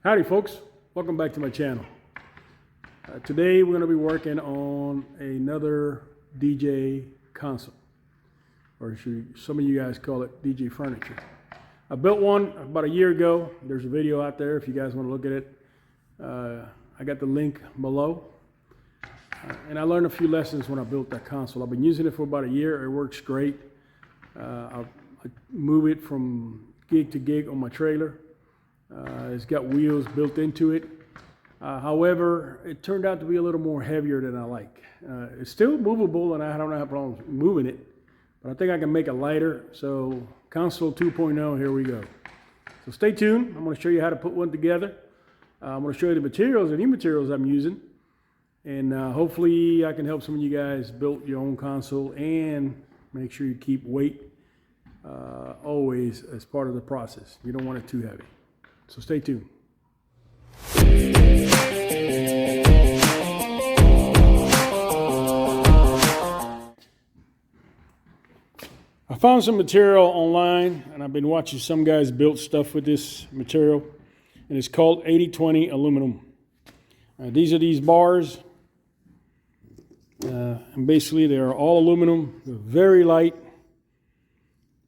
Howdy folks, welcome back to my channel. Today we're going to be working on another DJ console, or some of you guys call it DJ furniture. I built one about a year ago. There's a video out there if you guys want to look at it. I got the link below. And I learned a few lessons when I built that console. I've been using it for about a year. It works great. I move it from gig to gig on my trailer. It's got wheels built into it. However, it turned out to be a little more heavier than I like. It's still movable and I don't have problems moving it, but I think I can make it lighter. So console 2.0, here we go. So stay tuned. I'm going to show you how to put one together. I'm going to show you the materials, the new materials I'm using. And hopefully I can help some of you guys build your own console and make sure you keep weight always as part of the process. You don't want it too heavy. So stay tuned. I found some material online and I've been watching some guys build stuff with this material, and it's called 80/20 aluminum. These are these bars, and basically they are all aluminum. They're very light,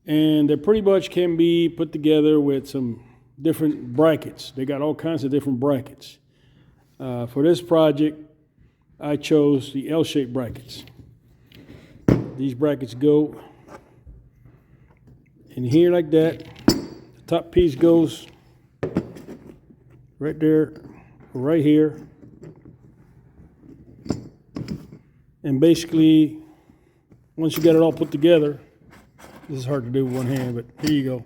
and they pretty much can be put together with some different brackets. They got all kinds of different brackets. For this project, I chose the L-shaped brackets. These brackets go in here like that. The top piece goes right there, right here. And basically, once you got it all put together, this is hard to do with one hand, but here you go.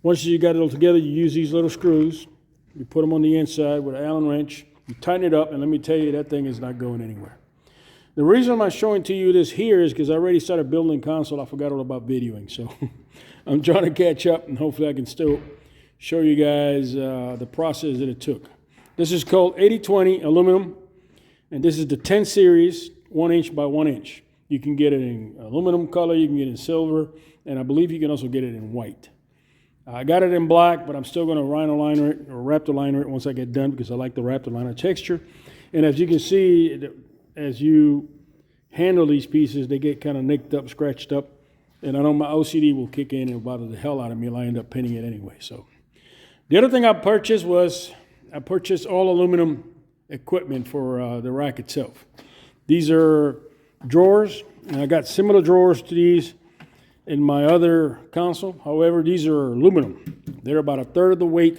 Once you got it all together, you use these little screws. You put them on the inside with an Allen wrench. You tighten it up, and let me tell you, that thing is not going anywhere. The reason I'm not showing to you this here is because I already started building console. I forgot all about videoing, so I'm trying to catch up, and hopefully I can still show you guys the process that it took. This is called 80/20 aluminum, and this is the 10 series, 1 inch by 1 inch. You can get it in aluminum color, you can get it in silver, and I believe you can also get it in white. I got it in black, but I'm still going to rhino liner it or Raptor liner it once I get done because I like the Raptor liner texture. And as you can see, as you handle these pieces, they get kind of nicked up, scratched up. And I know my OCD will kick in and bother the hell out of me, and I end up painting it anyway. So the other thing I purchased was I purchased all aluminum equipment for the rack itself. These are drawers, and I got similar drawers to these in my other console. However, these are aluminum. They're about a third of the weight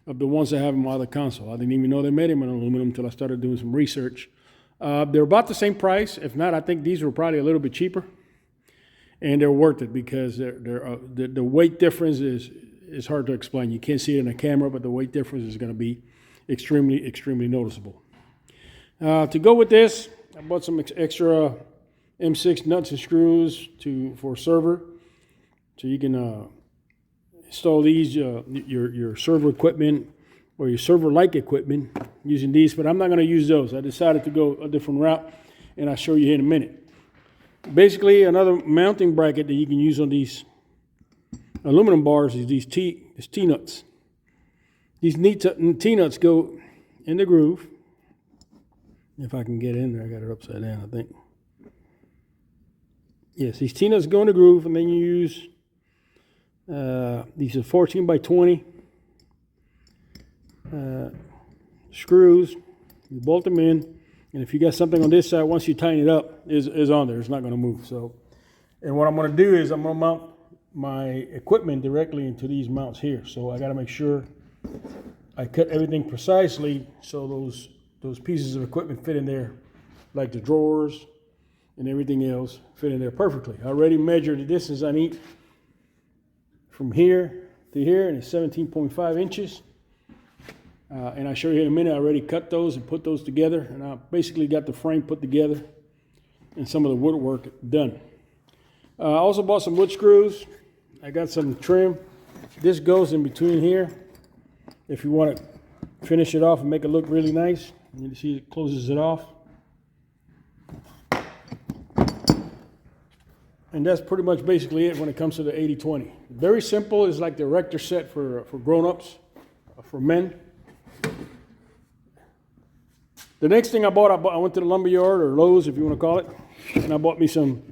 of the ones I have in my other console. I didn't even know they made them in aluminum until I started doing some research. They're about the same price. If not, I think these were probably a little bit cheaper. And they're worth it because the weight difference is hard to explain. You can't see it in a camera, but the weight difference is going to be extremely, extremely noticeable. To go with this, I bought some extra M6 nuts and screws for server, so you can install these your server equipment or your server-like equipment using these. But I'm not going to use those. I decided to go a different route, and I'll show you here in a minute. Basically, another mounting bracket that you can use on these aluminum bars is these T-nuts. These T-nuts go in the groove. If I can get in there, I got it upside down, I think. Yes, these T-nuts go in the groove, and then you use these are 14 by 20 screws. You bolt them in, and if you got something on this side, once you tighten it up, is on there. It's not going to move. So, and what I'm going to do is I'm going to mount my equipment directly into these mounts here. So I got to make sure I cut everything precisely so those pieces of equipment fit in there, like the drawers and everything else fit in there perfectly. I already measured the distance I need from here to here, and it's 17.5 inches. And I'll show you in a minute. I already cut those and put those together, and I basically got the frame put together and some of the woodwork done. I also bought some wood screws. I got some trim. This goes in between here if you want to finish it off and make it look really nice. You see it closes it off. And that's pretty much basically it when it comes to the 80/20. Very simple. It's like the Raptor set for grown-ups, for men. The next thing I went to the lumberyard, or Lowe's if you want to call it, and I bought me some,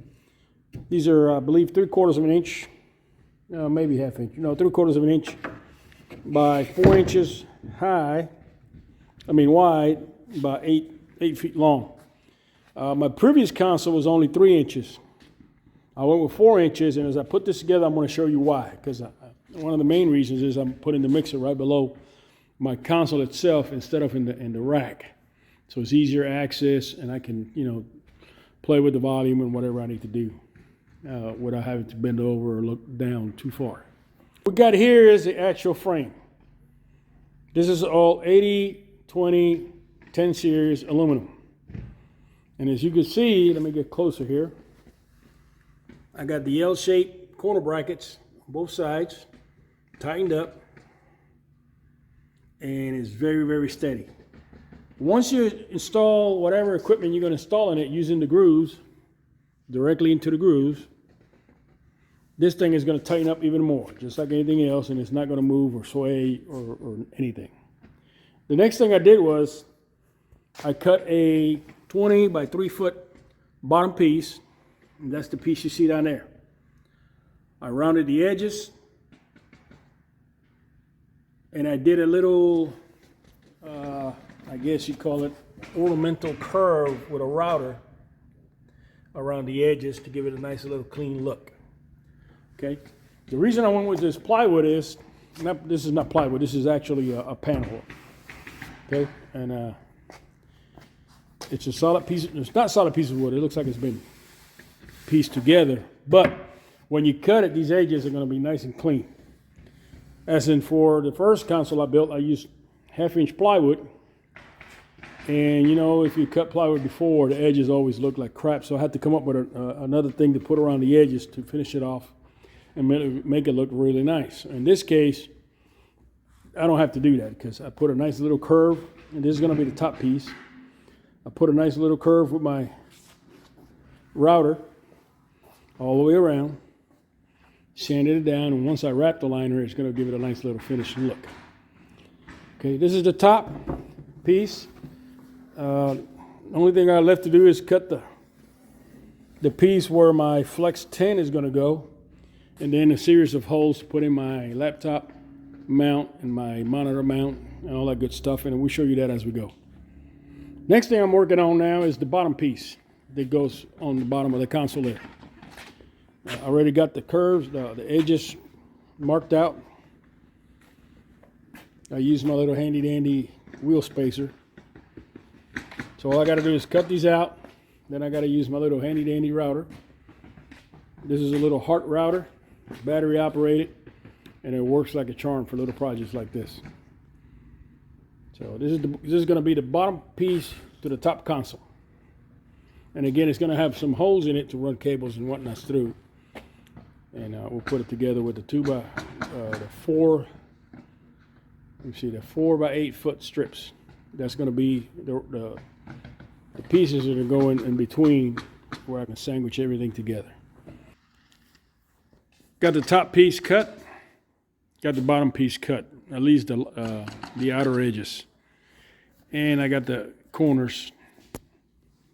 these are I believe 3/4 of an inch, maybe half inch, no, 3/4 of an inch by 4 inches high, wide, by 8 feet long. My previous console was only 3 inches. I went with 4 inches, and as I put this together, I'm going to show you why. Because one of the main reasons is I'm putting the mixer right below my console itself instead of in the rack, so it's easier access, and I can play with the volume and whatever I need to do without having to bend over or look down too far. What we got here is the actual frame. This is all 80/20 10 series aluminum. And as you can see, let me get closer here. I got the L-shaped corner brackets on both sides, tightened up, and it's very, very steady. Once you install whatever equipment you're going to install in it using the grooves, directly into the grooves, this thing is going to tighten up even more, just like anything else, and it's not going to move or sway or anything. The next thing I did was I cut a 20 by 3 foot bottom piece, and that's the piece you see down there. I rounded the edges, and I did a little, I guess you'd call it ornamental curve with a router around the edges to give it a nice little clean look. Okay. The reason I went with this plywood is, this is not plywood, this is actually a panel. Okay, and it's a solid piece. It's not a solid piece of wood. It looks like it's been pieced together, but when you cut it, these edges are going to be nice and clean. As in for the first console I built, I used 1/2 inch plywood, and if you cut plywood before, the edges always look like crap. So I had to come up with another thing to put around the edges to finish it off and make it look really nice. In this case, I don't have to do that because I put a nice little curve, and this is going to be the top piece. I put a nice little curve with my router all the way around, sanded it down, and once I wrap the liner, it's going to give it a nice little finishing look. Okay, this is the top piece. The only thing I have left to do is cut the piece where my Flex 10 is going to go, and then a series of holes to put in my laptop mount and my monitor mount and all that good stuff, and we'll show you that as we go. Next thing I'm working on now is the bottom piece that goes on the bottom of the console there. I already got the curves, the edges marked out. I use my little handy dandy wheel spacer. So all I got to do is cut these out. Then I got to use my little handy dandy router. This is a little Heart router, battery operated, and it works like a charm for little projects like this. So this is going to be the bottom piece to the top console. And again, it's going to have some holes in it to run cables and whatnot through. And we'll put it together with the 4 by 8 foot strips. That's going to be the pieces that are going in between where I can sandwich everything together. Got the top piece cut. Got the bottom piece cut, at least the outer edges. And I got the corners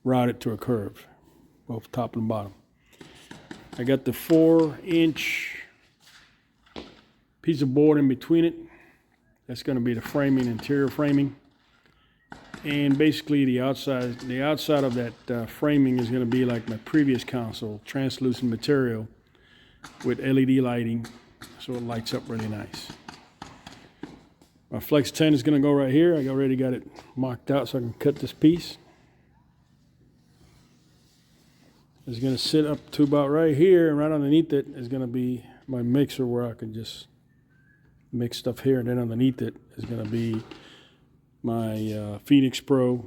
routed to a curve, both top and bottom. I got the 4-inch piece of board in between it. That's going to be the framing, interior framing. And basically the outside of that framing is going to be like my previous console, translucent material with LED lighting, so it lights up really nice. My Flex 10 is going to go right here. I already got it marked out so I can cut this piece. It's going to sit up to about right here, and right underneath it is going to be my mixer where I can just mix stuff here, and then underneath it is going to be my Phoenix Pro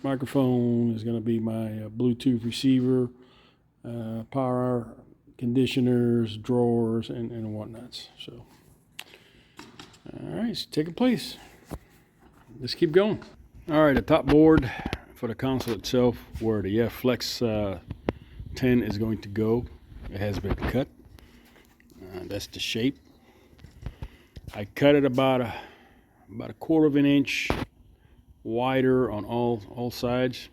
microphone, is going to be my Bluetooth receiver, power conditioners, drawers, and whatnots. So, all right, it's taking place. Let's keep going. All right, the top board for the console itself, where the Flex 10 is going to go, it has been cut. That's the shape. I cut it about a 1/4 of an inch wider on all sides.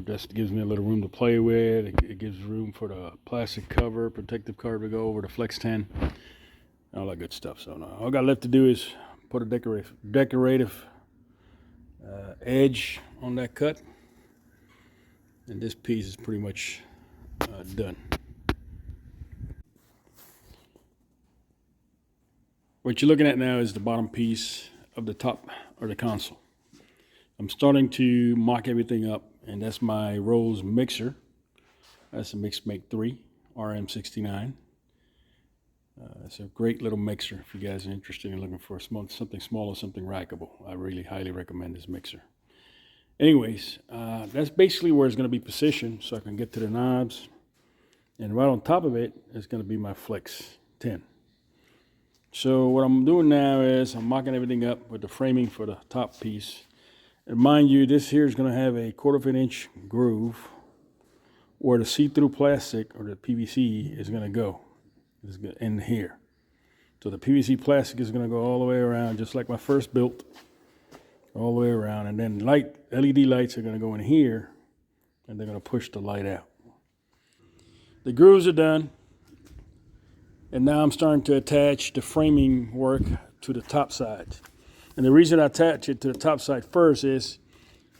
Just gives me a little room to play with. It gives room for the plastic cover, protective cover to go over the Flex 10, all that good stuff. So now all I got left to do is put a decorative edge on that cut, and this piece is pretty much done. What you're looking at now is the bottom piece of the top or the console. I'm starting to mock everything up, and that's my Rose mixer. That's a Mixmake 3 RM69. It's a great little mixer if you guys are interested in looking for something smaller, something rackable. I really highly recommend this mixer. Anyways, that's basically where it's going to be positioned so I can get to the knobs. And right on top of it is going to be my Flex 10. So what I'm doing now is I'm mocking everything up with the framing for the top piece. And mind you, this here is going to have a 1/4 of an inch groove where the see-through plastic or the PVC is going to go. It's going to end here. So the PVC plastic is going to go all the way around, just like my first built, all the way around. And then LED lights are going to go in here, and they're going to push the light out. The grooves are done. And now I'm starting to attach the framing work to the top side. And the reason I attach it to the top side first is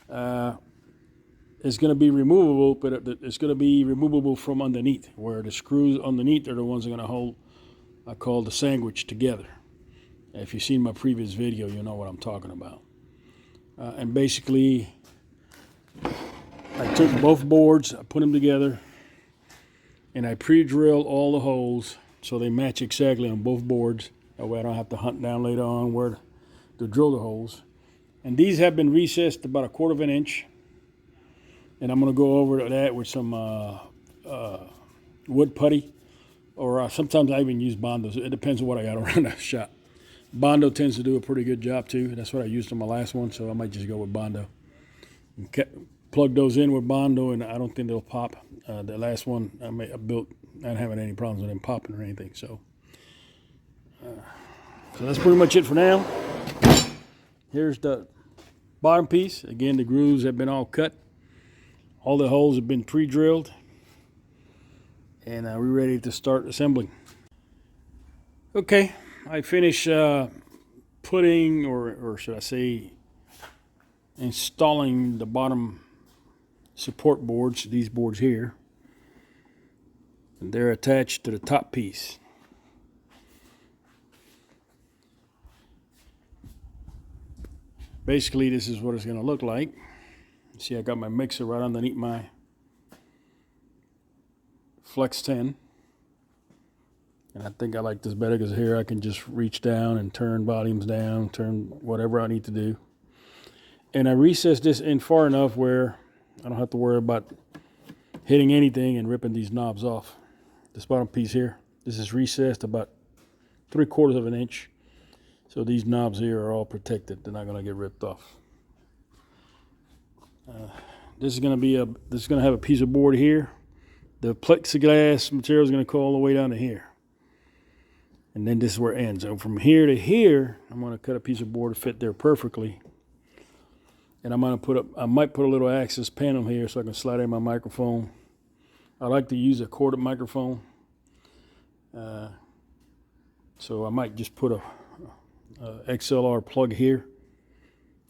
it's going to be removable, but it's going to be removable from underneath, where the screws underneath are the ones that are going to hold, I call the sandwich together. If you've seen my previous video, you know what I'm talking about. And basically, I took both boards, I put them together, and I pre-drilled all the holes so they match exactly on both boards. That way I don't have to hunt down later on where to drill the holes. And these have been recessed about 1/4 of an inch. And I'm going to go over that with some wood putty, or sometimes I even use Bondos. It depends on what I got around the shop. Bondo tends to do a pretty good job too. That's what I used on my last one, so I might just go with Bondo. Plug those in with Bondo, and I don't think they'll pop. The last one I built, I didn't have any problems with them popping or anything. So that's pretty much it for now. Here's the bottom piece. Again, the grooves have been all cut. All the holes have been pre-drilled. And we're ready to start assembling. Okay, I finished putting, or should I say, installing the bottom support boards, these boards here. And they're attached to the top piece. Basically, this is what it's going to look like. See, I got my mixer right underneath my Flex 10. And I think I like this better because here I can just reach down and turn volumes down, turn whatever I need to do. And I recessed this in far enough where I don't have to worry about hitting anything and ripping these knobs off. This bottom piece here, this is recessed about 3/4 of an inch. So these knobs here are all protected. They're not going to get ripped off. This is going to have a piece of board here. The plexiglass material is going to go all the way down to here. And then this is where it ends. So from here to here, I'm going to cut a piece of board to fit there perfectly. And I might put a little access panel here so I can slide in my microphone. I like to use a corded microphone. So I might just put a XLR plug here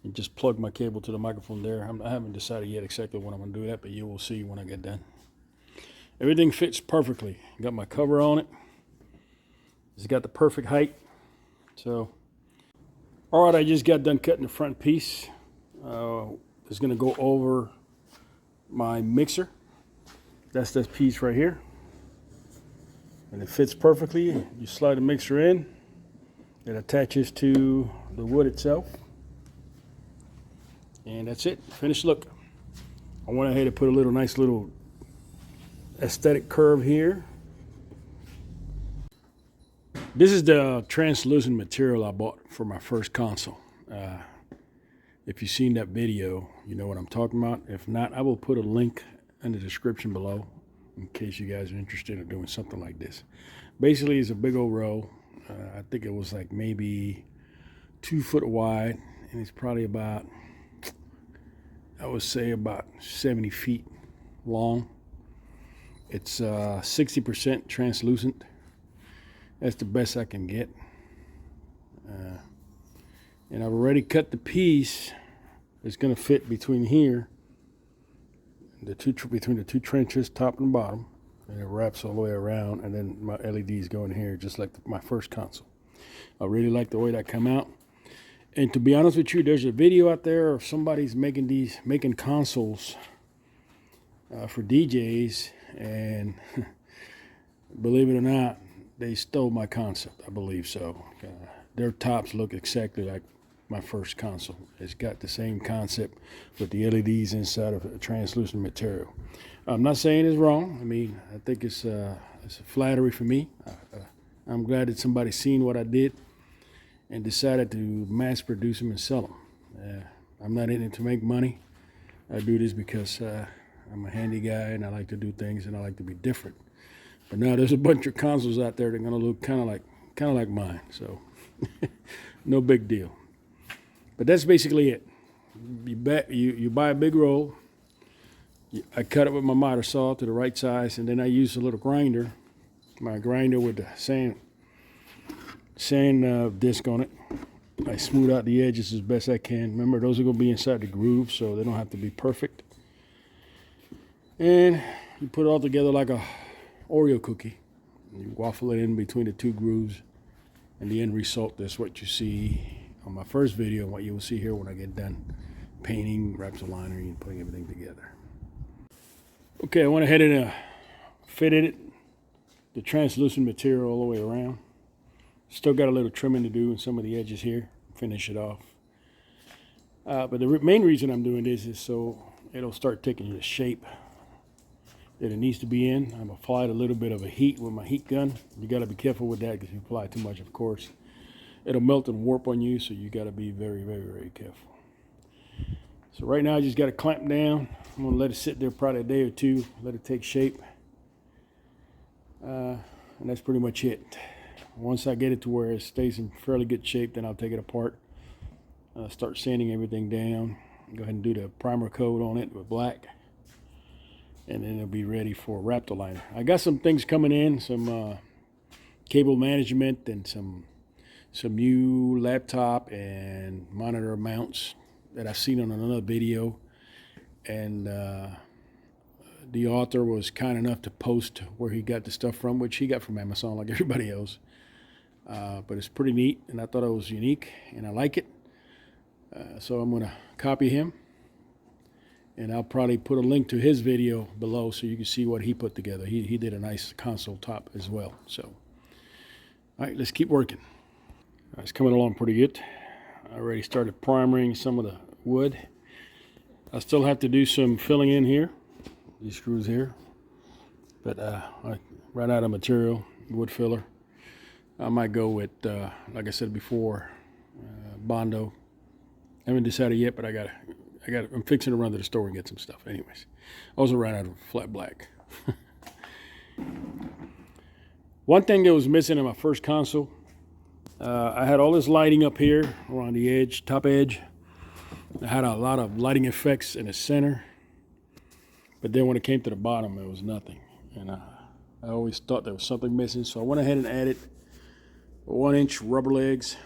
and just plug my cable to the microphone there. I haven't decided yet exactly when I'm going to do that, but you will see when I get done. Everything fits perfectly. Got my cover on it. It's got the perfect height. So, all right, I just got done cutting the front piece. It's going to go over my mixer. That's this piece right here. And it fits perfectly. You slide the mixer in. It attaches to the wood itself. And that's it. Finished look. I went ahead and put a nice little aesthetic curve here. This is the translucent material I bought for my first console. If you've seen that video, you know what I'm talking about. If not, I will put a link in the description below in case you guys are interested in doing something like this. Basically, it's a big old roll. I think it was like maybe 2 foot wide and it's probably about, I would say about 70 feet long. It's 60% translucent. That's the best I can get. And I've already cut the piece that's going to fit between here, between the two trenches, top and bottom, and it wraps all the way around, and then my LEDs go in here just like my first console. I really like the way that come out. And to be honest with you, there's a video out there of somebody's making consoles for DJs, and believe it or not, they stole my concept. I believe so. Their tops look exactly like my first console. It's got the same concept with the LEDs inside of a translucent material. I'm not saying it's wrong. I mean, I think it's a flattery for me. I'm glad that somebody seen what I did and decided to mass produce them and sell them. I'm not in it to make money. I do this because I'm a handy guy and I like to do things and I like to be different. But now there's a bunch of consoles out there that are gonna look kind of like mine. So no big deal. But that's basically it. You buy a big roll. I cut it with my miter saw to the right size, and then I use a little grinder, my grinder with the sand disc on it. I smooth out the edges as best I can. Remember, those are going to be inside the groove, so they don't have to be perfect. And you put it all together like a Oreo cookie. You waffle it in between the two grooves, and the end result is what you see on my first video, and what you will see here when I get done painting, Raptor liner, and putting everything together. Okay, I went ahead and fitted the translucent material all the way around. Still got a little trimming to do in some of the edges here, finish it off. But the main reason I'm doing this is so it'll start taking the shape that it needs to be in. I've applied a little bit of a heat with my heat gun. You got to be careful with that, because if you apply too much, of course, it'll melt and warp on you, so you got to be very, very, very careful. So right now I just got to clamp down. I'm going to let it sit there probably a day or two, let it take shape. And that's pretty much it. Once I get it to where it stays in fairly good shape, then I'll take it apart. Start sanding everything down. Go ahead and do the primer coat on it with black. And then it'll be ready for Raptor liner. I got some things coming in, some cable management and some new laptop and monitor mounts that I've seen on another video. And the author was kind enough to post where he got the stuff from, which he got from Amazon like everybody else. But it's pretty neat, and I thought it was unique, and I like it. So I'm gonna copy him, and I'll probably put a link to his video below so you can see what he put together. He did a nice console top as well. So, all right, let's keep working. It's coming along pretty good. I already started primering some of the wood. I still have to do some filling in here, these screws here. But I ran out of material, wood filler. I might go with, like I said before, Bondo. I haven't decided yet, but I'm fixing to run to the store and get some stuff. Anyways, I also ran out of flat black. One thing that was missing in my first console, I had all this lighting up here around the edge, top edge. I had a lot of lighting effects in the center, but then when it came to the bottom, it was nothing. And I always thought there was something missing, so I went ahead and added 1-inch rubber legs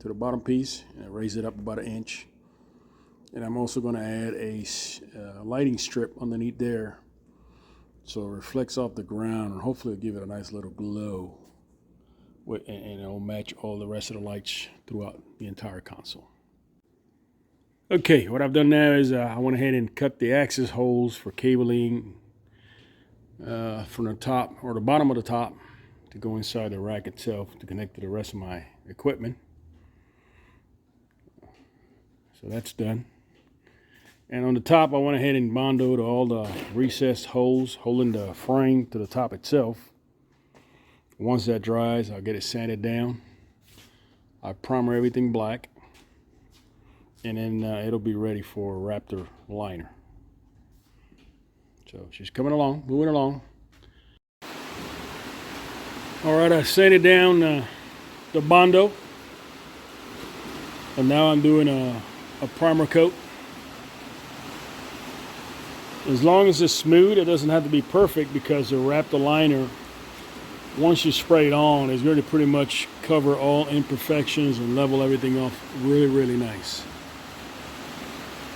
to the bottom piece and raise it up about 1 inch. And I'm also going to add a lighting strip underneath there, so it reflects off the ground, and hopefully it'll give it a nice little glow, and it'll match all the rest of the lights throughout the entire console. Okay, what I've done now is I went ahead and cut the access holes for cabling from the top, or the bottom of the top, to go inside the rack itself to connect to the rest of my equipment. So that's done. And on the top, I went ahead and bondoed all the recessed holes holding the frame to the top itself. Once that dries, I'll get it sanded down. I primer everything black, and then it'll be ready for Raptor liner. So she's coming along, moving along. All right, I sanded down the Bondo. And now I'm doing a primer coat. As long as it's smooth, it doesn't have to be perfect, because the Raptor liner, once you spray it on, is going to pretty much cover all imperfections and level everything off really, really nice.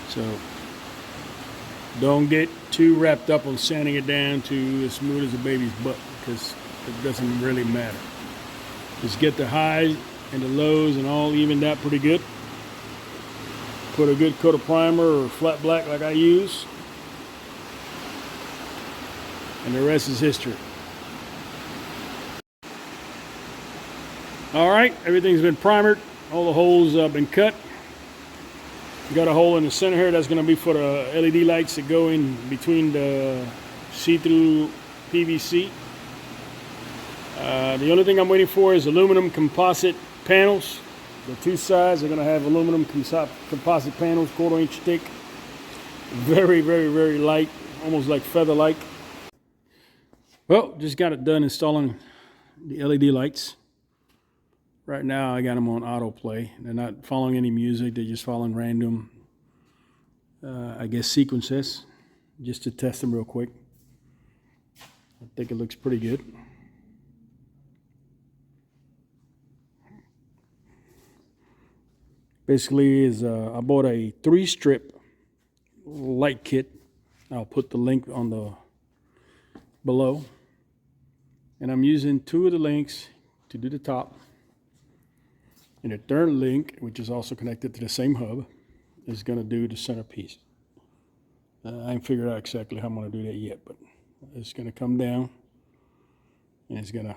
So don't get too wrapped up on sanding it down to as smooth as a baby's butt, because it doesn't really matter. Just get the highs and the lows and all evened out pretty good. Put a good coat of primer or flat black like I use, and the rest is history. All right, everything's been primered. All the holes have been cut. Got a hole in the center here that's going to be for the LED lights that go in between the see-through PVC. The only thing I'm waiting for is aluminum composite panels. The two sides are going to have aluminum composite panels, 1/4 inch thick. Very, very, very light, almost like feather-like. Well, just got it done installing the LED lights. Right now I got them on autoplay. They're not following any music, they're just following random, I guess, sequences, just to test them real quick. I think it looks pretty good. Basically I bought a 3-strip light kit. I'll put the link on the below. And I'm using 2 of the links to do the top. And the third link, which is also connected to the same hub, is going to do the centerpiece. I haven't figured out exactly how I'm going to do that yet, but it's going to come down and it's going to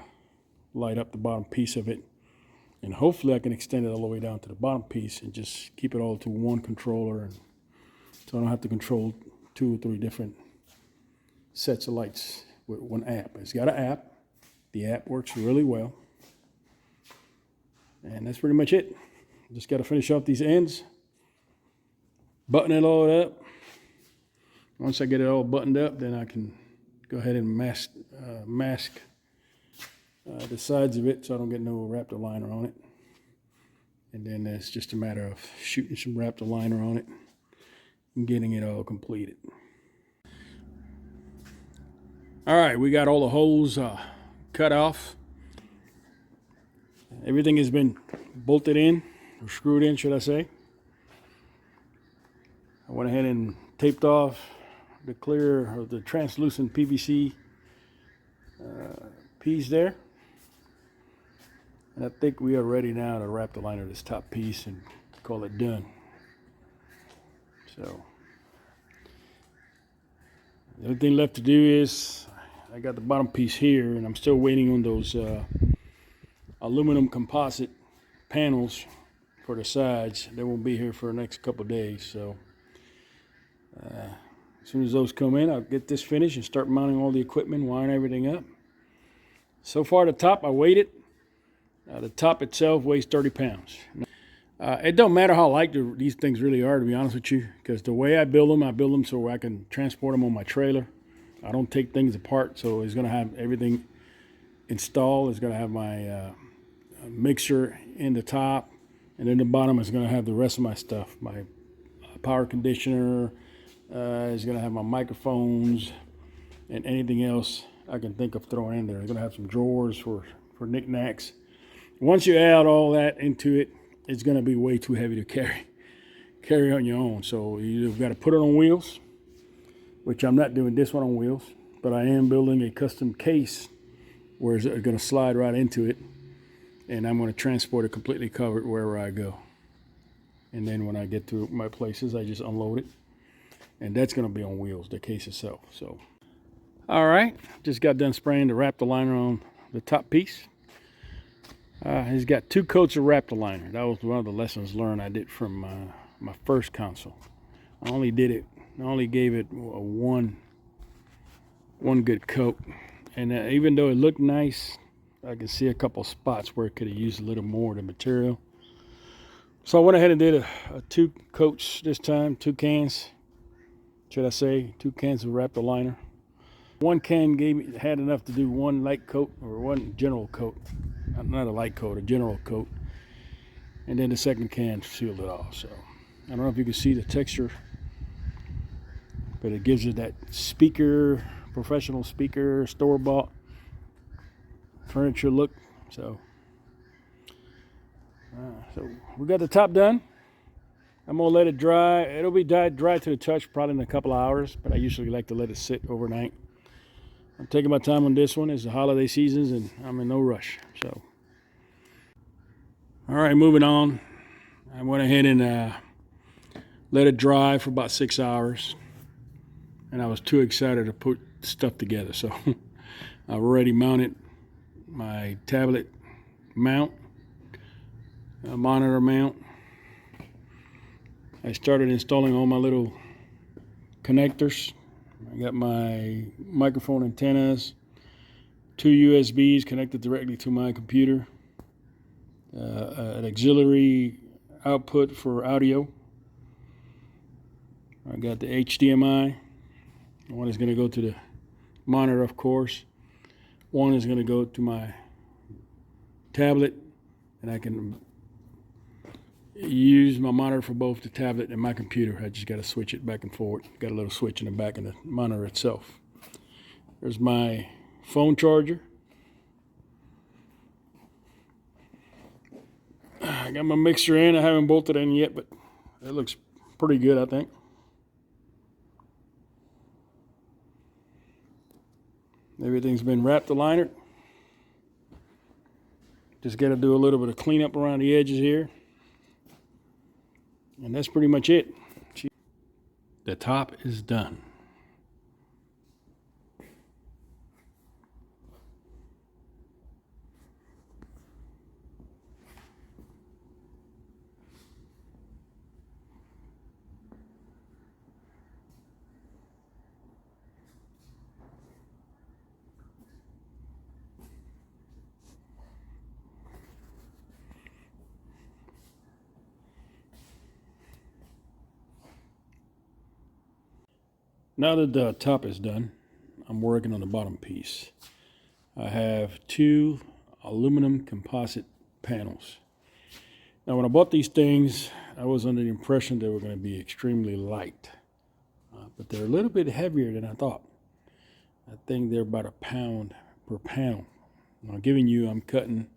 light up the bottom piece of it. And hopefully I can extend it all the way down to the bottom piece and just keep it all to one controller, and so I don't have to control 2 or 3 different sets of lights with one app. It's got an app. The app works really well. And that's pretty much it. Just got to finish off these ends, button it all up. Once I get it all buttoned up, then I can go ahead and mask the sides of it so I don't get no Raptor liner on it. And then it's just a matter of shooting some Raptor liner on it and getting it all completed. All right, we got all the holes cut off. Everything has been bolted in, or screwed in, should I say. I went ahead and taped off the clear, or the translucent PVC piece there. And I think we are ready now to wrap the liner this top piece and call it done. So the only thing left to do is I got the bottom piece here, and I'm still waiting on those aluminum composite panels for the sides. They won't be here for the next couple of days, so as soon as those come in, I'll get this finished and start mounting all the equipment, wiring everything up. So far the top, I weighed it. The top itself weighs 30 pounds. It don't matter how light these things really are, to be honest with you, because the way I build them so I can transport them on my trailer. I don't take things apart, so it's going to have everything installed. It's going to have my mixer in the top, and then the bottom is going to have the rest of my stuff. My power conditioner is going to have my microphones and anything else I can think of throwing in there. It's going to have some drawers for knickknacks. Once you add all that into it, it's going to be way too heavy to carry on your own. So you've got to put it on wheels, which I'm not doing this one on wheels, but I am building a custom case where it's going to slide right into it, and I'm going to transport it completely covered wherever I go. And then when I get to my places, I just unload it, and that's going to be on wheels, the case itself. So, all right, just got done spraying the Raptor liner on the top piece. He's got 2 coats of Raptor liner. That was one of the lessons learned I did from my first console. I only gave it one good coat, and even though it looked nice, I can see a couple spots where it could have used a little more of the material. So I went ahead and did a 2 coats this time, 2 cans, should I say, 2 cans of Raptor liner. 1 can had enough to do 1 light coat, or 1 general coat. Not a light coat, a general coat. and then the second can sealed it off. So I don't know if you can see the texture, but it gives it that speaker, professional speaker, store-bought furniture look. So we got the top done. I'm gonna let it dry. It'll be dry to the touch probably in a couple of hours, but I usually like to let it sit overnight. I'm taking my time on this one. It's the holiday seasons and I'm in no rush. So, all right, moving on. I went ahead and let it dry for about 6 hours, and I was too excited to put stuff together. So I've already mounted my tablet mount, monitor mount. I started installing all my little connectors. I got my microphone antennas, 2 USBs connected directly to my computer, an auxiliary output for audio. I got the HDMI. One is going to go to the monitor, of course. One is going to go to my tablet, and I can use my monitor for both the tablet and my computer. I just got to switch it back and forward. Got a little switch in the back of the monitor itself. There's my phone charger. I got my mixer in. I haven't bolted in yet, but it looks pretty good, I think. Everything's been Raptor. Just got to do a little bit of cleanup around the edges here. And that's pretty much it. The top is done. Now that the top is done, I'm working on the bottom piece. I have 2 aluminum composite panels. Now when I bought these things, I was under the impression they were going to be extremely light. But they're a little bit heavier than I thought. I think they're about £1 per panel. Now I'm cutting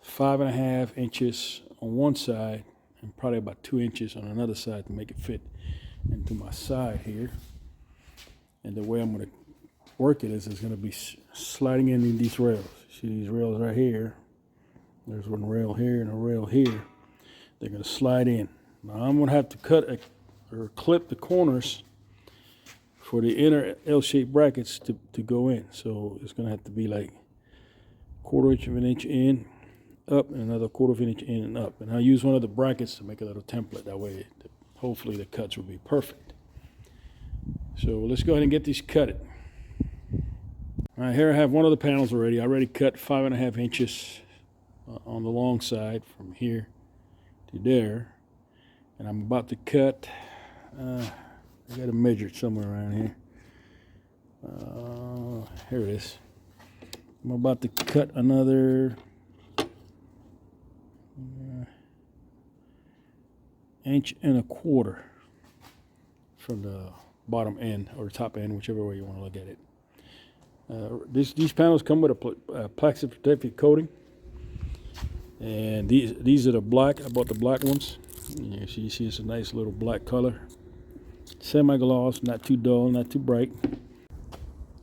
5.5 inches on one side and probably about 2 inches on another side to make it fit into my side here. And the way I'm going to work it is it's going to be sliding in these rails. See these rails right here? There's one rail here and a rail here. They're going to slide in. Now I'm going to have to cut or clip the corners for the inner L-shaped brackets to go in. So it's going to have to be like 1/4 inch of an inch in, up, and another 1/4 of an inch in and up. And I'll use one of the brackets to make a little template. That way, hopefully the cuts will be perfect. So let's go ahead and get these cutted. All right, here I have one of the panels already. I already cut 5.5 inches on the long side from here to there. And I'm about to cut, I got to measure it somewhere around here. Here it is. I'm about to cut another 1.25 inches from the bottom end or top end, whichever way you want to look at it. These panels come with a plastic protective coating, and these are the black. I bought the black ones. Yeah, so you see it's a nice little black color, semi-gloss, not too dull, not too bright.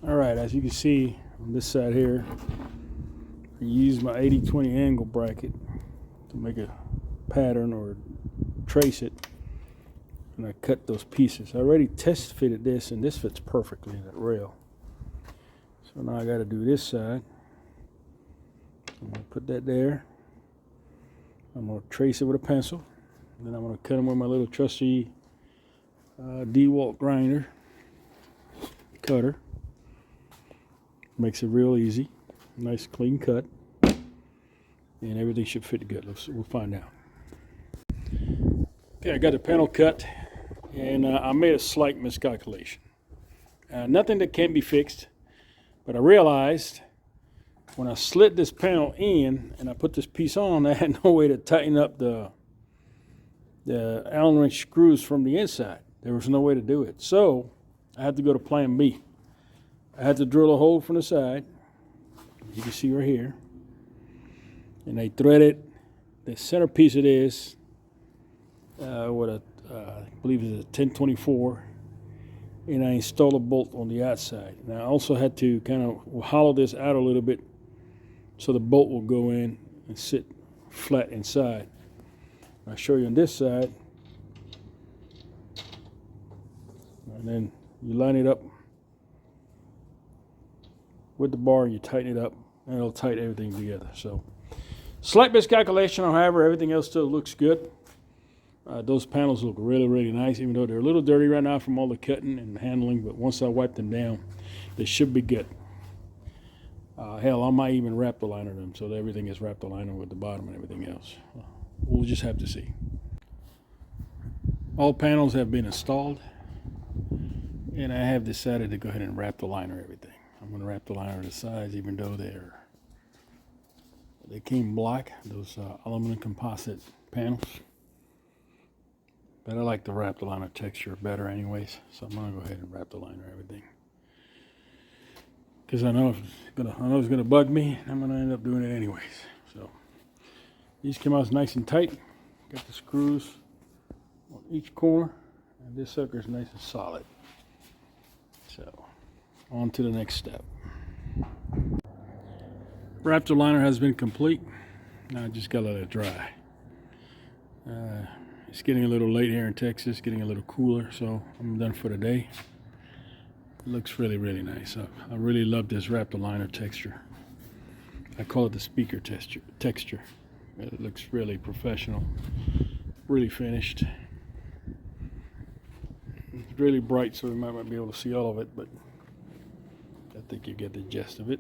All right, as you can see on this side here, I use my 80-20 angle bracket to make a pattern or trace it. And I cut those pieces. I already test fitted this, and this fits perfectly in that rail. So now I got to do this side. I'm going to put that there. I'm going to trace it with a pencil. Then I'm going to cut them with my little trusty DeWalt grinder cutter. Makes it real easy. Nice clean cut. And everything should fit good. We'll find out. Okay, I got the panel cut, and I made a slight miscalculation. Nothing that can't be fixed, but I realized when I slid this panel in and I put this piece on, I had no way to tighten up the Allen wrench screws from the inside. There was no way to do it. So I had to go to plan B. I had to drill a hole from the side. You can see right here. And I threaded the center piece of this with a, I believe it's a 1024. And I installed a bolt on the outside. And I also had to kind of hollow this out a little bit so the bolt will go in and sit flat inside. I'll show you on this side. And then you line it up with the bar and you tighten it up and it'll tighten everything together. So slight miscalculation, however, everything else still looks good. Those panels look really, really nice, even though they're a little dirty right now from all the cutting and handling, but once I wipe them down, they should be good. Hell, I might even Raptor liner them so that everything is Raptor liner with the bottom and everything else. We'll just have to see. All panels have been installed, and I have decided to go ahead and Raptor liner everything. I'm going to Raptor liner the sides, even though they came black, those aluminum composite panels. But I like the Raptor liner texture better anyways, so I'm going to go ahead and Raptor liner everything. Because I know it's gonna bug me, and I'm going to end up doing it anyways. So these came out nice and tight. Got the screws on each corner, and this sucker is nice and solid. So on to the next step. Raptor liner has been complete. Now I just got to let it dry. It's getting a little late here in Texas, getting a little cooler, so I'm done for the day. It looks really, really nice. I really love this Raptor liner texture. I call it the speaker texture. It looks really professional, really finished. It's really bright, so we might not be able to see all of it, but I think you get the gist of it.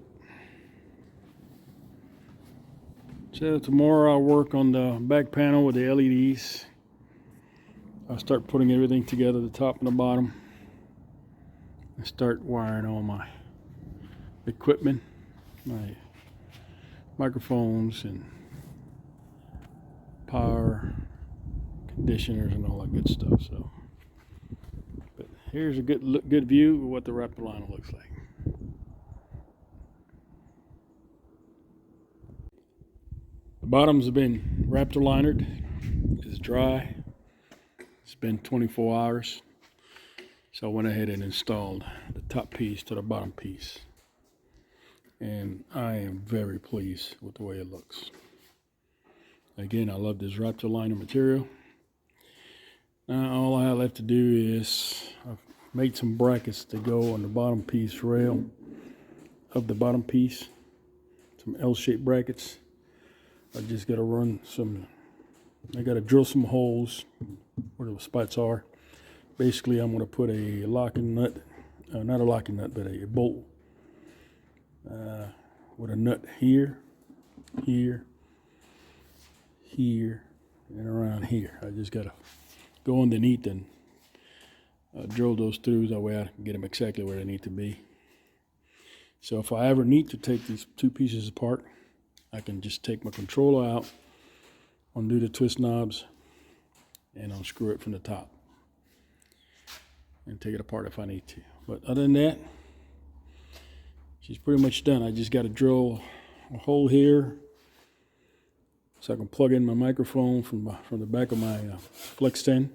So tomorrow I'll work on the back panel with the LEDs. I'll start putting everything together, the top and the bottom. I start wiring all my equipment, my microphones and power conditioners and all that good stuff. So, but here's a good view of what the Raptor liner looks like. The bottoms have been Raptor linered. It's dry. It's been 24 hours. So I went ahead and installed the top piece to the bottom piece. And I am very pleased with the way it looks. Again, I love this Raptor liner material. Now all I have left to do is I've made some brackets to go on the bottom piece rail of the bottom piece. Some L-shaped brackets. I just got to drill some holes where the spots are. Basically, I'm going to put a locking nut, not a locking nut, but a bolt with a nut here, here, here, and around here. I just got to go underneath and drill those through. That way I can get them exactly where they need to be. So if I ever need to take these two pieces apart, I can just take my controller out, undo the twist knobs, and unscrew it from the top and take it apart if I need to. But other than that, she's pretty much done. I just got to drill a hole here so I can plug in my microphone from the back of my flex 10.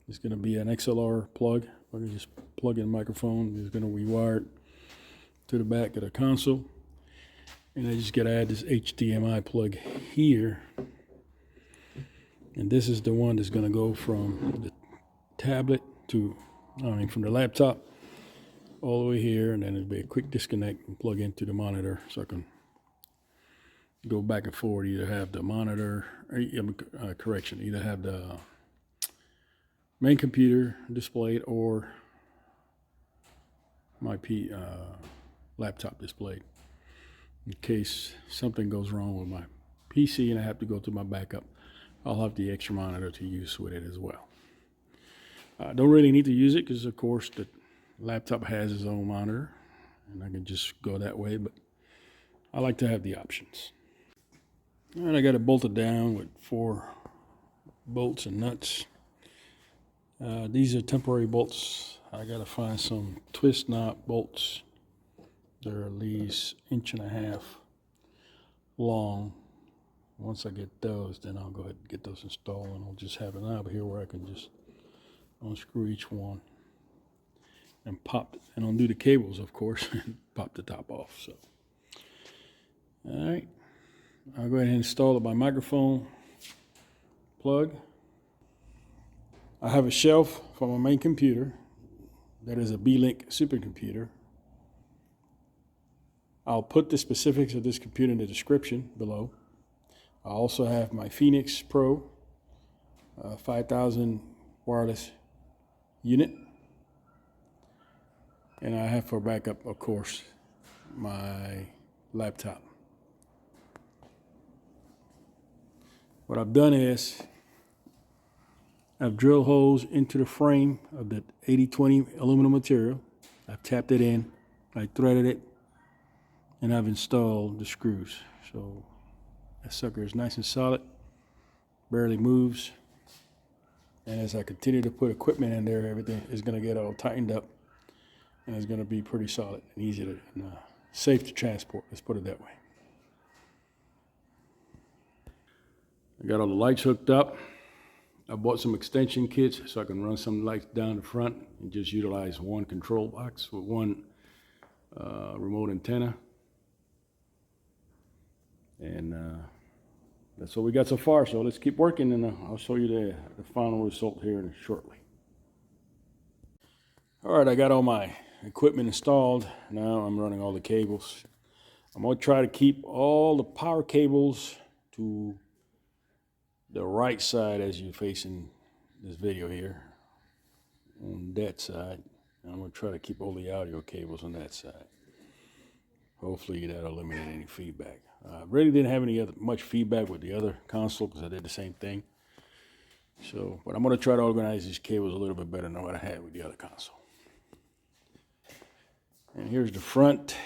It's going to be an XLR plug. I can just plug in the microphone. It's going to be wired to the back of the console. And I just got to add this HDMI plug here. And this is the one that's going to go from the tablet from the laptop all the way here. And then it'll be a quick disconnect and plug into the monitor so I can go back and forward. Either have the monitor, either have the main computer displayed or my laptop displayed. In case something goes wrong with my PC and I have to go to my backup, I'll have the extra monitor to use with it as well. I don't really need to use it because, of course, the laptop has its own monitor, and I can just go that way. But I like to have the options. All right, I got it bolted down with 4 bolts and nuts. These are temporary bolts. I got to find some twist knot bolts. They're at least 1.5 inches long. Once I get those, then I'll go ahead and get those installed, and I'll just have a knob here where I can just unscrew each one and pop it, and undo the cables, of course, and pop the top off. So, all right, I'll go ahead and install my microphone plug. I have a shelf for my main computer that is a B-Link supercomputer. I'll put the specifics of this computer in the description below. I also have my Phoenix Pro 5000 wireless unit. And I have for backup, of course, my laptop. What I've done is I've drilled holes into the frame of the 80/20 aluminum material. I've tapped it in, I threaded it, and I've installed the screws. So that sucker is nice and solid, barely moves. And as I continue to put equipment in there, everything is going to get all tightened up, and it's going to be pretty solid and easy to, and safe to transport. Let's put it that way. I got all the lights hooked up. I bought some extension kits so I can run some lights down the front and just utilize one control box with one remote antenna. And that's what we got so far. So let's keep working, and I'll show you the final result here shortly. All right, I got all my equipment installed. Now I'm running all the cables. I'm going to try to keep all the power cables to the right side as you're facing this video here, on that side. And I'm going to try to keep all the audio cables on that side. Hopefully that'll eliminate any feedback. I really didn't have much feedback with the other console because I did the same thing. So, but I'm going to try to organize these cables a little bit better than what I had with the other console. And here's the front.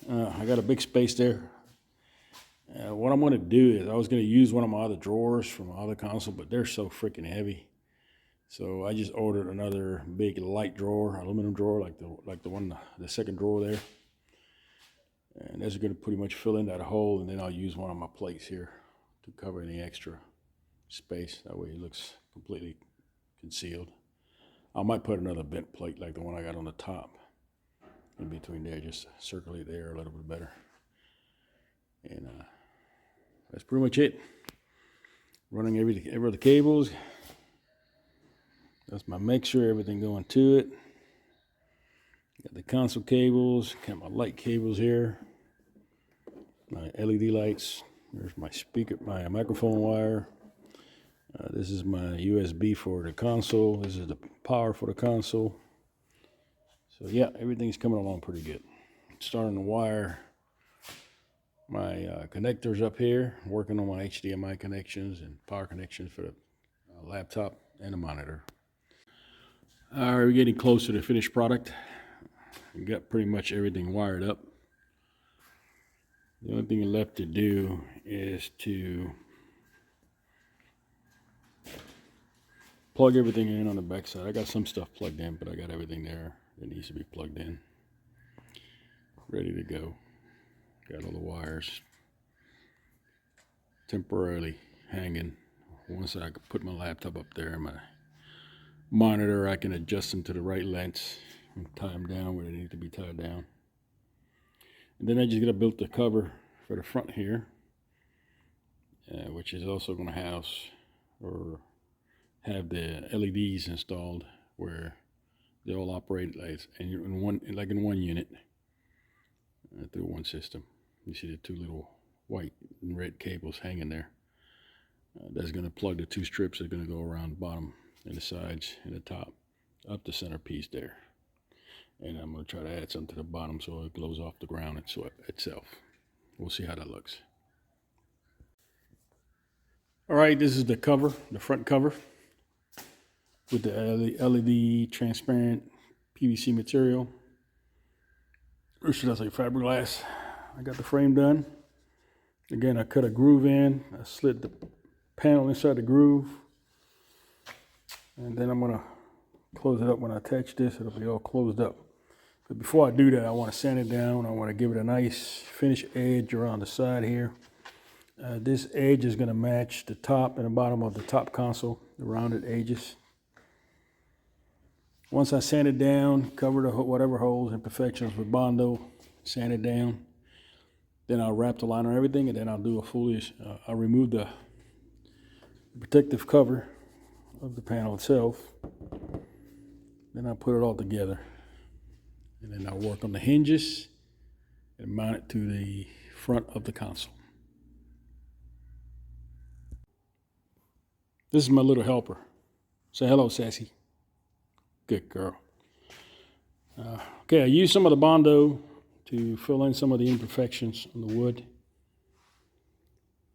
I got a big space there. What I'm going to do is I was going to use one of my other drawers from my other console, but they're so freaking heavy. So I just ordered another big light drawer, aluminum drawer, like the one, the second drawer there. And that's going to pretty much fill in that hole, and then I'll use one of my plates here to cover any extra space. That way it looks completely concealed. I might put another bent plate like the one I got on the top in between there, just to circulate the air a little bit better. And that's pretty much it. Running every other cables. That's my mixer, everything going to it. Got the console cables, got my light cables here. My LED lights. There's my speaker, my microphone wire. This is my USB for the console. This is the power for the console. So yeah, everything's coming along pretty good. Starting to wire my connectors up here. Working on my HDMI connections and power connections for the laptop and the monitor. All right, we're getting closer to the finished product. We got pretty much everything wired up. The only thing left to do is to plug everything in on the back side. I got some stuff plugged in, but I got everything there that needs to be plugged in. Ready to go. Got all the wires temporarily hanging. Once I put my laptop up there and my monitor, I can adjust them to the right lengths and tie them down where they need to be tied down. And then I just got to build the cover for the front here, which is also going to house or have the LEDs installed where they all operate like in one unit through one system. You see the two little white and red cables hanging there. That's going to plug the two strips that are going to go around the bottom and the sides and the top up the centerpiece there. And I'm going to try to add something to the bottom so it glows off the ground itself. We'll see how that looks. All right, this is the cover, the front cover with the LED transparent PVC material. Or should I say fiberglass? I got the frame done. Again, I cut a groove in. I slid the panel inside the groove. And then I'm gonna close it up. When I attach this, it'll be all closed up. But before I do that, I want to sand it down. I want to give it a nice finish edge around the side here. This edge is going to match the top and the bottom of the top console, the rounded edges. Once I sand it down, cover the whatever holes, imperfections with Bondo, sand it down, then I'll wrap the liner and everything, and then I'll do a fully, I'll remove the protective cover of the panel itself. Then I'll put it all together. And then I'll work on the hinges and mount it to the front of the console. This is my little helper. Say hello, Sassy. Good girl. Okay, I used some of the Bondo to fill in some of the imperfections on the wood.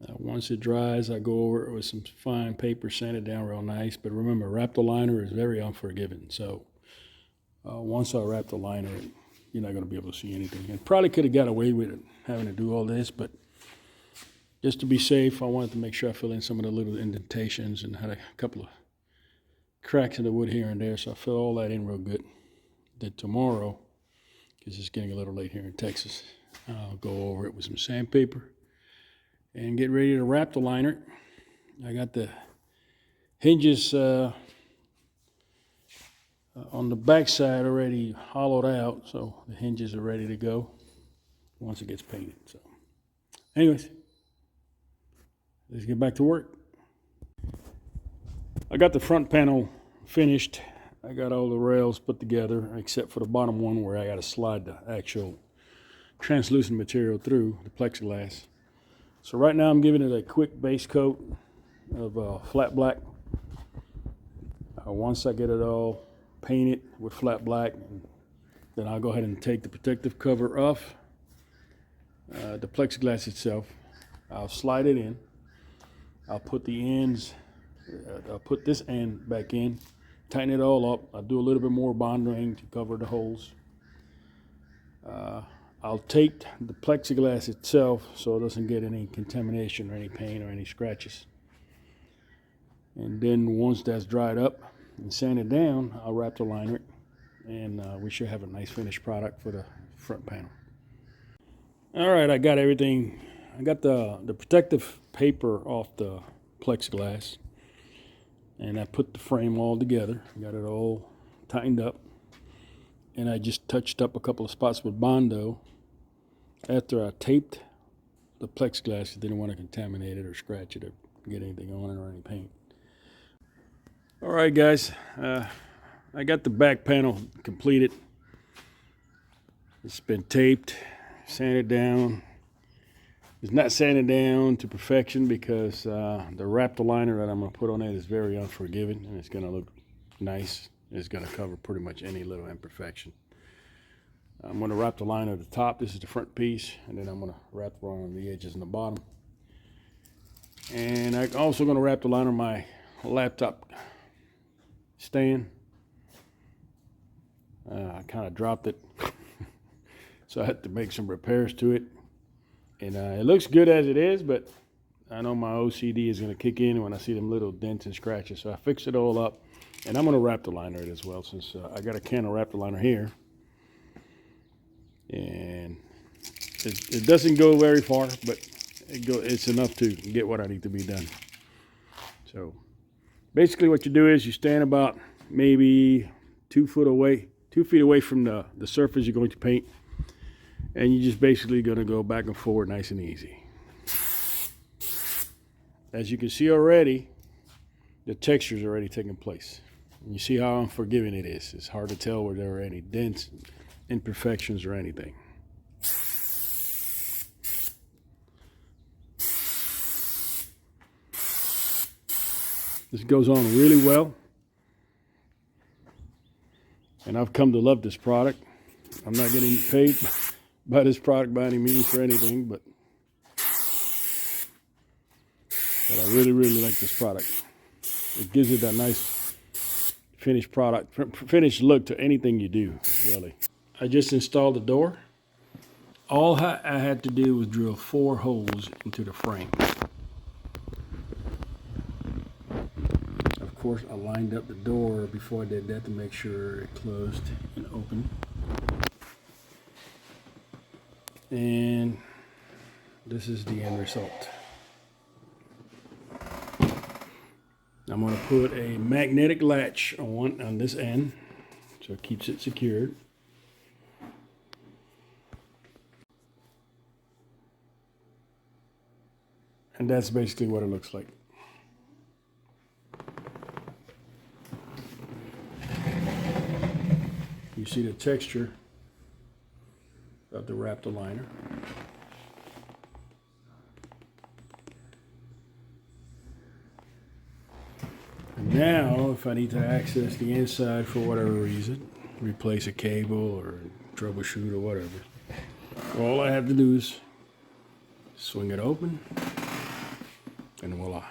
Once it dries, I go over it with some fine paper, sand it down real nice. But remember, Raptor liner is very unforgiving. So once I wrap the liner, you're not going to be able to see anything. And probably could have got away with it, having to do all this, but just to be safe, I wanted to make sure I fill in some of the little indentations and had a couple of cracks in the wood here and there. So I fill all that in real good. Then tomorrow, because it's getting a little late here in Texas, I'll go over it with some sandpaper and get ready to wrap the liner. I got the hinges on the back side already hollowed out, so the hinges are ready to go once it gets painted. So anyways, let's get back to work. I got the front panel finished. I got all the rails put together except for the bottom one where I got to slide the actual translucent material through the plexiglass. So right now I'm giving it a quick base coat of flat black. Once I get it all painted with flat black, then I'll go ahead and take the protective cover off the plexiglass itself. I'll slide it in. I'll put the ends, I'll put this end back in, tighten it all up. I'll do a little bit more bonding to cover the holes. I'll tape the plexiglass itself so it doesn't get any contamination or any paint or any scratches. And then once that's dried up and sanded down, I'll wrap the liner, and we should have a nice finished product for the front panel. All right, I got everything. I got the protective paper off the plexiglass, and I put the frame all together. Got it all tightened up, and I just touched up a couple of spots with Bondo. After I taped the plexiglass, I didn't want to contaminate it or scratch it or get anything on it or any paint. All right, guys, I got the back panel completed. It's been taped, sanded down. It's not sanded down to perfection because the Raptor liner that I'm going to put on it is very unforgiving, and it's going to look nice. It's going to cover pretty much any little imperfection. I'm going to wrap the liner at the top. This is the front piece, and then I'm going to wrap around the edges and the bottom. And I'm also going to wrap the liner on my laptop stand. I kind of dropped it, so I had to make some repairs to it. And it looks good as it is, but I know my OCD is going to kick in when I see them little dents and scratches. So I fixed it all up, and I'm going to wrap the liner it as well, since I got a can of Raptor liner here. And it doesn't go very far, but it's enough to get what I need to be done. So basically what you do is you stand about maybe 2 feet away from the surface you're going to paint, and you're just basically going to go back and forward nice and easy. As you can see already, the texture is already taking place. And you see how unforgiving it is. It's hard to tell where there are any dents, imperfections, or anything. This goes on really well, and I've come to love this product. I'm not getting paid by this product by any means for anything, but I really, really like this product. It gives it that nice finished look to anything you do, really. I just installed the door. All I had to do was drill 4 holes into the frame. Of course, I lined up the door before I did that to make sure it closed and open. And this is the end result. I'm going to put a magnetic latch on this end so it keeps it secured. And that's basically what it looks like. You see the texture of the Raptor liner. And now, if I need to access the inside for whatever reason, replace a cable or troubleshoot or whatever, all I have to do is swing it open, and voila.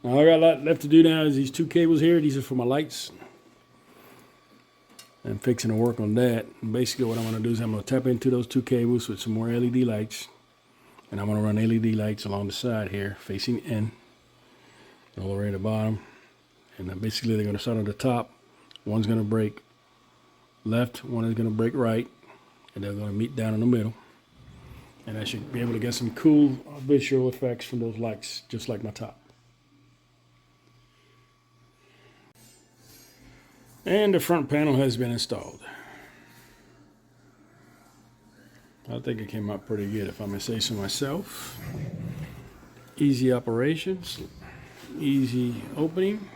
Now I got a lot left to do now is these 2 cables here. These are for my lights. I'm fixing to work on that. And basically what I'm going to do is I'm going to tap into those 2 cables with some more LED lights. And I'm going to run LED lights along the side here, facing in, all the way to the bottom. And then basically they're going to start on the top. One's going to break left, one is going to break right. And they're going to meet down in the middle. And I should be able to get some cool visual effects from those lights, just like my top. And the front panel has been installed. I think it came out pretty good, if I may say so myself. Easy operations, easy opening,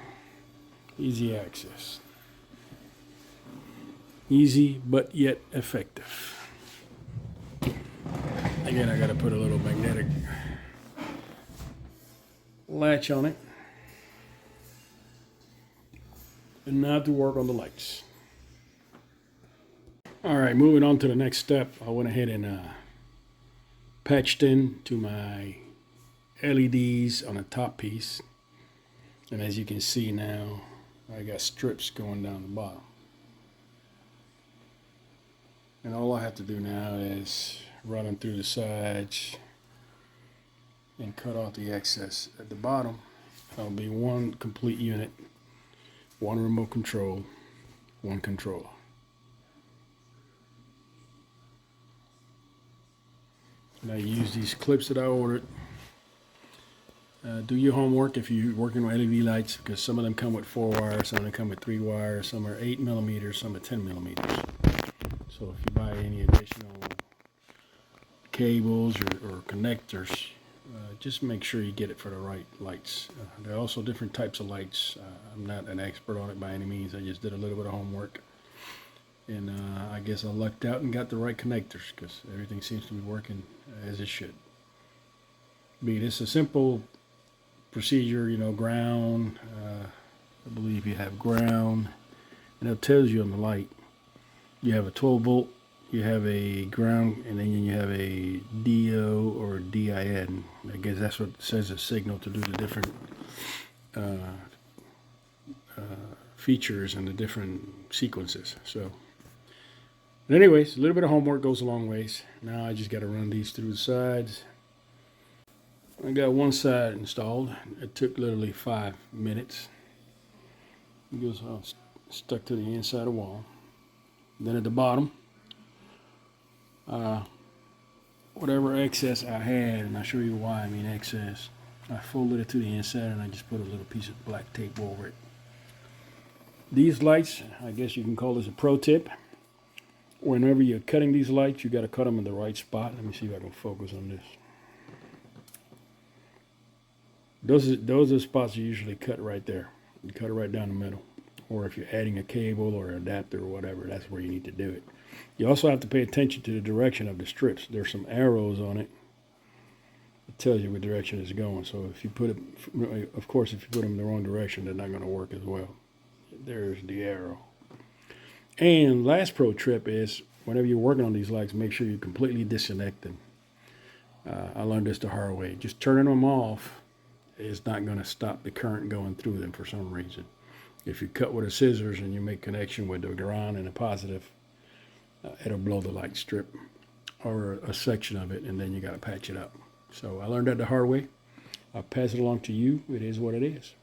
easy access. Easy, but yet effective. Again, I got to put a little magnetic latch on it. And now to work on the lights. All right, moving on to the next step. I went ahead and patched in to my LEDs on the top piece. And as you can see now, I got strips going down the bottom. And all I have to do now is run them through the sides and cut off the excess. At the bottom, that'll be one complete unit, one remote control, one controller. And I use these clips that I ordered. Do your homework if you're working with LED lights, because some of them come with 4 wires, some of them come with 3 wires, some are 8 millimeters, some are 10 millimeters. So if you buy any additional cables or connectors, just make sure you get it for the right lights. There are also different types of lights. I'm not an expert on it by any means. I just did a little bit of homework. And I guess I lucked out and got the right connectors, because everything seems to be working as it should. It's a simple procedure, you know, ground. I believe you have ground, and it tells you on the light. You have a 12 volt, you have a ground, and then you have a DO or DIN. I guess that's what says a signal to do the different features and the different sequences. So, but anyways, a little bit of homework goes a long ways. Now I just got to run these through the sides. I got one side installed. It took literally 5 minutes. It goes stuck to the inside of the wall. Then at the bottom, whatever excess I had, and I'll show you why I mean excess, I folded it to the inside and I just put a little piece of black tape over it. These lights, I guess you can call this a pro tip. Whenever you're cutting these lights, you got to cut them in the right spot. Let me see if I can focus on this. Those are spots you usually cut right there. You cut it right down the middle. Or if you're adding a cable or an adapter or whatever, that's where you need to do it. You also have to pay attention to the direction of the strips. There's some arrows on it. It tells you what direction it's going. So if you put it, of course, if you put them in the wrong direction, they're not going to work as well. There's the arrow. And last pro tip is, whenever you're working on these lights, make sure you completely disconnect them. I learned this the hard way. Just turning them off is not going to stop the current going through them for some reason. If you cut with a scissors and you make connection with the ground and the positive, it'll blow the light strip or a section of it, and then you got to patch it up. So I learned that the hard way. I'll pass it along to you. It is what it is.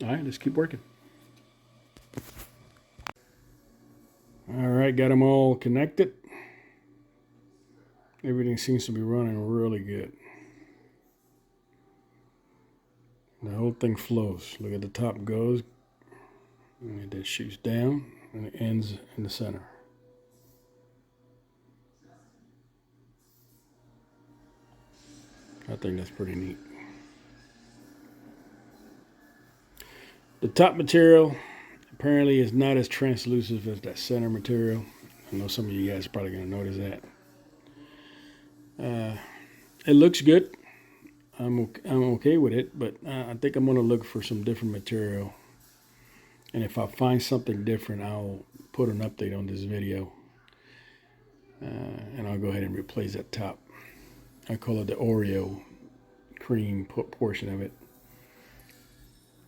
All right, let's keep working. All right, got them all connected. Everything seems to be running really good. The whole thing flows. Look at the top goes, and it shoots down, and it ends in the center. I think that's pretty neat. The top material apparently is not as translucent as that center material. I know some of you guys are probably going to notice that. It looks good. I'm okay with it, but I think I'm going to look for some different material. And if I find something different, I'll put an update on this video. And I'll go ahead and replace that top. I call it the Oreo cream portion of it.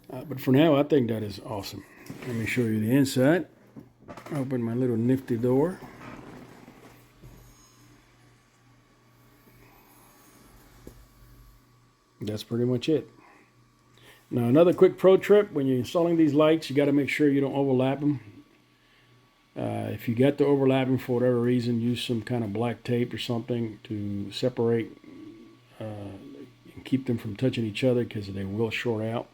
But for now, I think that is awesome. Let me show you the inside. Open my little nifty door. That's pretty much it. Now, another quick pro tip: when you're installing these lights, you got to make sure you don't overlap them. If you got to overlap them for whatever reason, use some kind of black tape or something to separate and keep them from touching each other, because they will short out.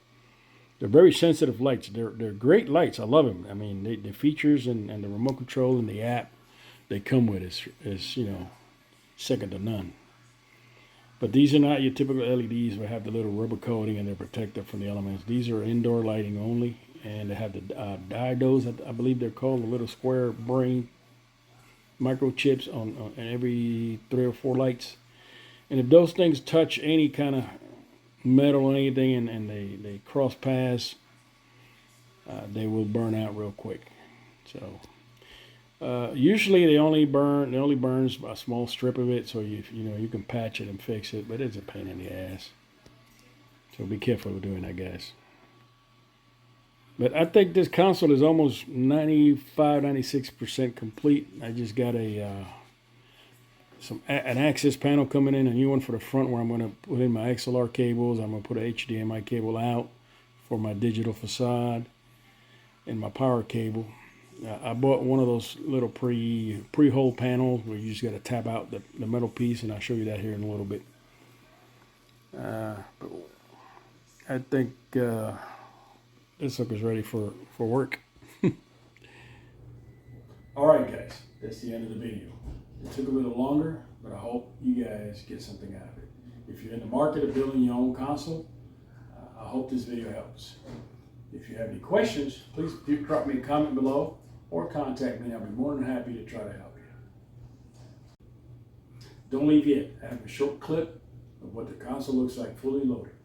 They're very sensitive lights. They're great lights. I love them. I mean, the features and the remote control and the app they come with is you know, second to none. But these are not your typical LEDs that have the little rubber coating and they're protected from the elements. These are indoor lighting only, and they have the diodes, I believe they're called, the little square brain microchips on every 3 or 4 lights. And if those things touch any kind of metal or anything and they cross paths, they will burn out real quick. So usually they only burns a small strip of it, so you know you can patch it and fix it, but it's a pain in the ass. So be careful with doing that, guys. But I think this console is almost 95-96% complete. I just got an access panel coming in, a new one for the front where I'm going to put in my XLR cables. I'm going to put an HDMI cable out for my digital facade and my power cable. I bought one of those little pre-hole panels where you just got to tap out the metal piece, and I'll show you that here in a little bit. But I think this sucker's ready for work. All right, guys, that's the end of the video. It took a little longer, but I hope you guys get something out of it. If you're in the market of building your own console, I hope this video helps. If you have any questions, please drop me a comment below or contact me. I'll be more than happy to try to help you. Don't leave yet. I have a short clip of what the console looks like fully loaded.